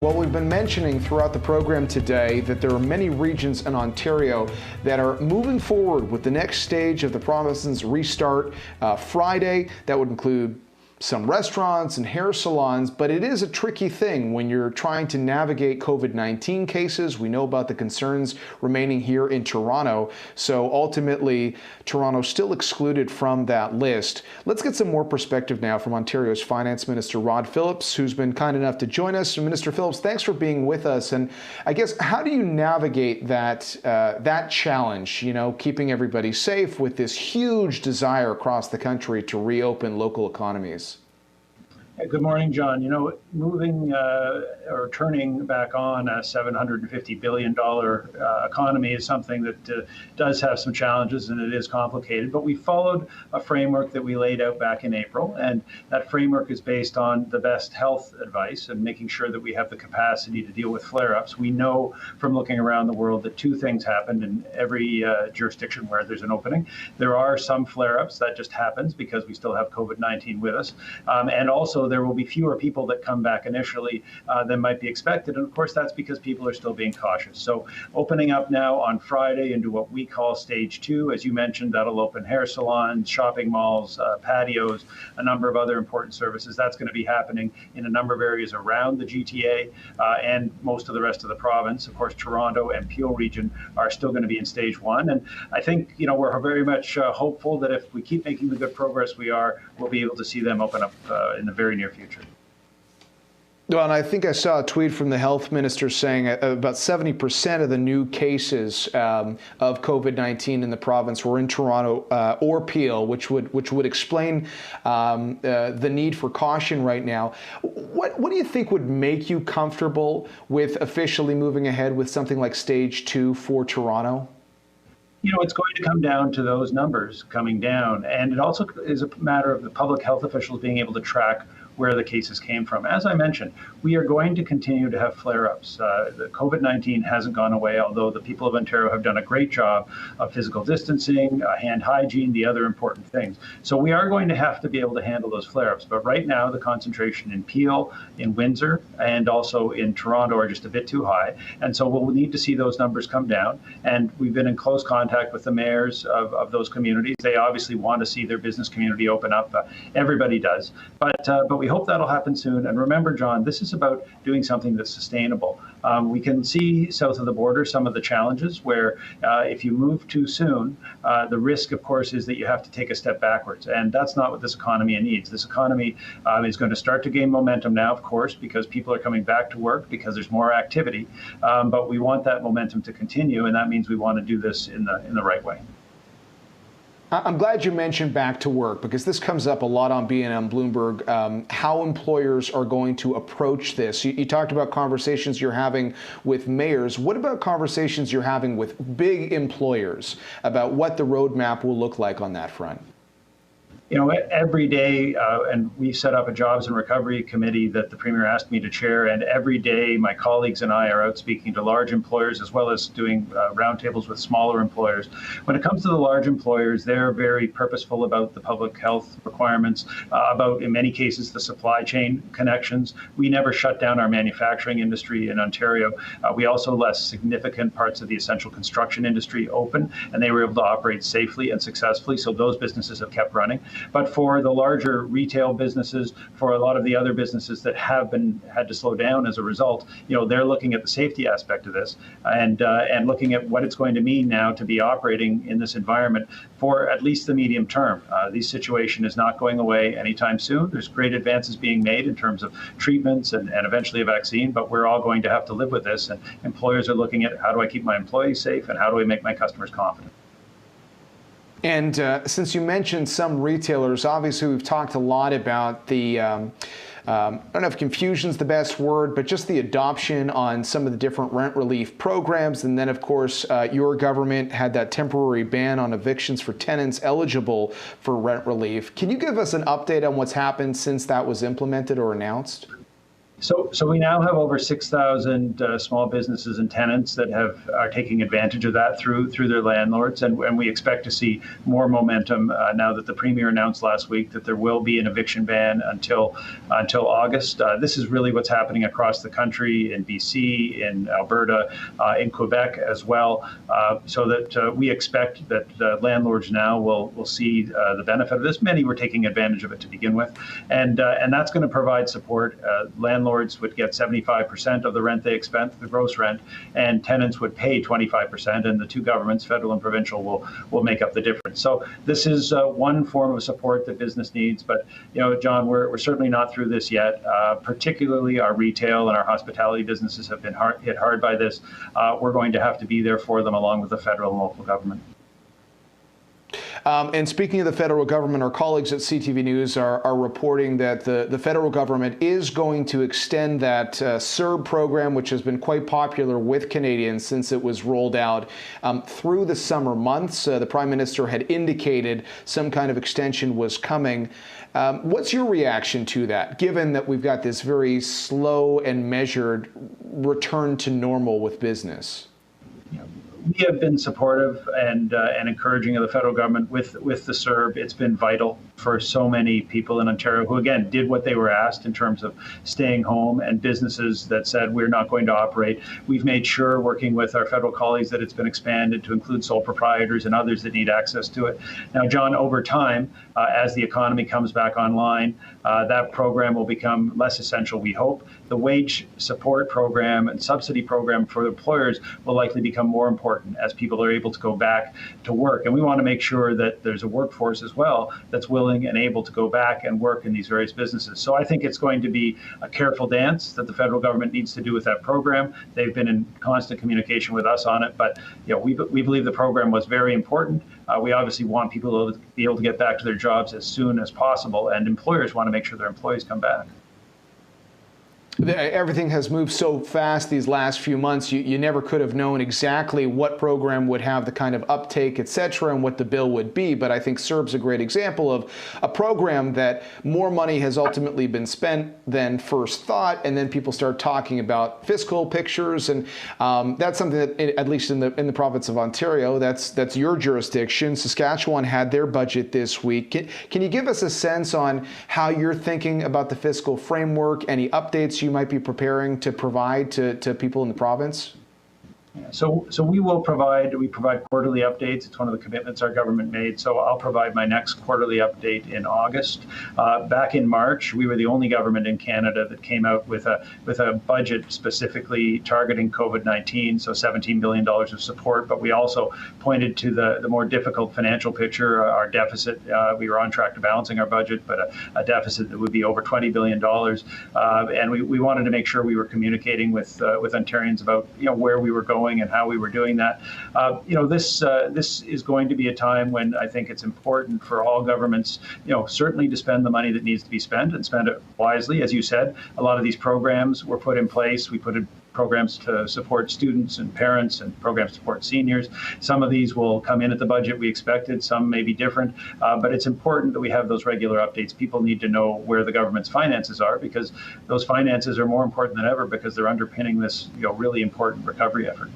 Well, we've been mentioning throughout the program today that there are many regions in Ontario that are moving forward with the next stage of the province's restart Friday. That would include some restaurants and hair salons, but it is a tricky thing when you're trying to navigate COVID-19 cases. We know about the concerns remaining here in Toronto, so ultimately Toronto's still excluded from that list. Let's get some more perspective now from Ontario's Finance Minister Rod Phillips, who's been kind enough to join us. Minister Phillips, thanks for being with us. And I guess, how do you navigate that challenge, keeping everybody safe with this huge desire across the country to reopen local economies? Good morning, John. Moving or turning back on a $750 billion economy is something that does have some challenges, and it is complicated. But we followed a framework that we laid out back in April, and that framework is based on the best health advice and making sure that we have the capacity to deal with flare-ups. We know from looking around the world that two things happened in every jurisdiction where there's an opening. There are some flare-ups. That just happens because we still have COVID-19 with us. And also, there will be fewer people that come back initially than might be expected. And of course, that's because people are still being cautious. So opening up now on Friday into what we call stage 2, as you mentioned, that'll open hair salons, shopping malls, patios, a number of other important services. That's going to be happening in a number of areas around the GTA and most of the rest of the province. Of course, Toronto and Peel region are still going to be in stage 1. And I think, we're very much hopeful that if we keep making the good progress we are, we'll be able to see them open up in the very near future. Well, and I think I saw a tweet from the health minister saying about 70% of the new cases of COVID-19 in the province were in Toronto or Peel, which would explain the need for caution right now. What do you think would make you comfortable with officially moving ahead with something like stage 2 for Toronto? It's going to come down to those numbers coming down. And it also is a matter of the public health officials being able to track where the cases came from. As I mentioned, we are going to continue to have flare-ups. The COVID-19 hasn't gone away, although the people of Ontario have done a great job of physical distancing, hand hygiene, the other important things. So we are going to have to be able to handle those flare-ups. But right now, the concentration in Peel, in Windsor, and also in Toronto are just a bit too high. And so we'll need to see those numbers come down. And we've been in close contact with the mayors of those communities. They obviously want to see their business community open up. Everybody does. But we hope that'll happen soon. And remember, John, this is about doing something that's sustainable. We can see south of the border some of the challenges where if you move too soon, the risk, of course, is that you have to take a step backwards. And that's not what this economy needs. This economy is going to start to gain momentum now, of course, because people are coming back to work, because there's more activity. But we want that momentum to continue, and that means we want to do this in the right way. I'm glad you mentioned back to work, because this comes up a lot on BNN Bloomberg, how employers are going to approach this. You talked about conversations you're having with mayors. What about conversations you're having with big employers about what the roadmap will look like on that front? Every day, and we set up a jobs and recovery committee that the Premier asked me to chair, and every day my colleagues and I are out speaking to large employers as well as doing roundtables with smaller employers. When it comes to the large employers, they're very purposeful about the public health requirements, about, in many cases, the supply chain connections. We never shut down our manufacturing industry in Ontario. We also left significant parts of the essential construction industry open, and they were able to operate safely and successfully, so those businesses have kept running. But for the larger retail businesses, for a lot of the other businesses that have had to slow down as a result, they're looking at the safety aspect of this and looking at what it's going to mean now to be operating in this environment for at least the medium term. This situation is not going away anytime soon. There's great advances being made in terms of treatments and eventually a vaccine, but we're all going to have to live with this. And employers are looking at how do I keep my employees safe and how do I make my customers confident. And since you mentioned some retailers, obviously we've talked a lot about the, I don't know if confusion's the best word, but just the adoption on some of the different rent relief programs. And then, of course, your government had that temporary ban on evictions for tenants eligible for rent relief. Can you give us an update on what's happened since that was implemented or announced? So we now have over 6,000 small businesses and tenants that are taking advantage of that through their landlords, and we expect to see more momentum now that the Premier announced last week that there will be an eviction ban until August. This is really what's happening across the country in BC, in Alberta, in Quebec as well, so that we expect that landlords now will see the benefit of this. Many were taking advantage of it to begin with, and that's going to provide support. Landlords would get 75% of the rent they expend, the gross rent, and tenants would pay 25%, and the two governments, federal and provincial, will make up the difference. So this is one form of support that business needs. But John, we're certainly not through this yet. Particularly our retail and our hospitality businesses have been hit hard by this. We're going to have to be there for them along with the federal and local government. And speaking of the federal government, our colleagues at CTV News are reporting that the federal government is going to extend that CERB program, which has been quite popular with Canadians since it was rolled out, through the summer months. The Prime Minister had indicated some kind of extension was coming. What's your reaction to that, given that we've got this very slow and measured return to normal with business? We have been supportive and encouraging of the federal government with the CERB. It's been vital for so many people in Ontario who, again, did what they were asked in terms of staying home, and businesses that said we're not going to operate. We've made sure, working with our federal colleagues, that it's been expanded to include sole proprietors and others that need access to it. Now, John, over time, as the economy comes back online, that program will become less essential, we hope. The wage support program and subsidy program for employers will likely become more important as people are able to go back to work. And we want to make sure that there's a workforce as well that's willing and able to go back and work in these various businesses. So I think it's going to be a careful dance that the federal government needs to do with that program. They've been in constant communication with us on it, but we believe the program was very important. We obviously want people to be able to get back to their jobs as soon as possible, and employers want to make sure their employees come back. Everything has moved so fast these last few months. You never could have known exactly what program would have the kind of uptake, et cetera, and what the bill would be. But I think CERB's a great example of a program that more money has ultimately been spent than first thought, and then people start talking about fiscal pictures, and that's something that, at least in the province of Ontario, that's your jurisdiction. Saskatchewan had their budget this week. Can you give us a sense on how you're thinking about the fiscal framework? Any updates you might be preparing to provide to people in the province? So we provide quarterly updates. It's one of the commitments our government made. So I'll provide my next quarterly update in August. Back in March, we were the only government in Canada that came out with a budget specifically targeting COVID-19, so $17 billion of support. But we also pointed to the more difficult financial picture, our deficit. We were on track to balancing our budget, but a deficit that would be over $20 billion. And we wanted to make sure we were communicating with Ontarians about where we were going and how we were doing that. This is going to be a time when I think it's important for all governments, certainly to spend the money that needs to be spent and spend it wisely. As you said, a lot of these programs were put in place. We put in programs to support students and parents and programs to support seniors. Some of these will come in at the budget we expected. Some may be different, but it's important that we have those regular updates. People need to know where the government's finances are, because those finances are more important than ever, because they're underpinning this really important recovery effort.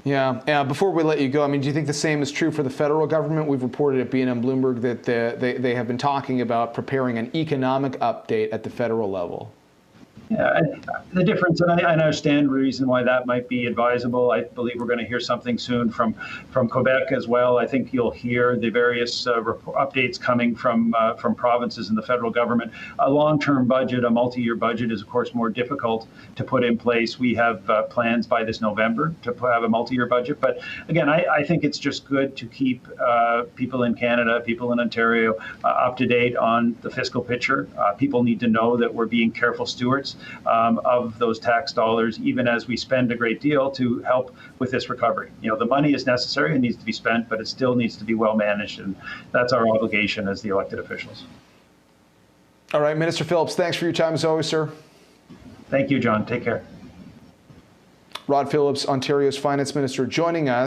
Yeah. Before we let you go, do you think the same is true for the federal government? We've reported at BNN Bloomberg that they have been talking about preparing an economic update at the federal level. Yeah, the difference, and I understand the reason why that might be advisable. I believe we're going to hear something soon from Quebec as well. I think you'll hear the various updates coming from provinces and the federal government. A long-term budget, a multi-year budget, is of course more difficult to put in place. We have plans by this November to have a multi-year budget. But again, I think it's just good to keep people in Canada, people in Ontario, up to date on the fiscal picture. People need to know that we're being careful stewards of those tax dollars, even as we spend a great deal to help with this recovery. The money is necessary and needs to be spent, but it still needs to be well managed, and that's our obligation as the elected officials. All right, Minister Phillips, thanks for your time as always, sir. Thank you, John. Take care. Rod Phillips, Ontario's Finance Minister, joining us.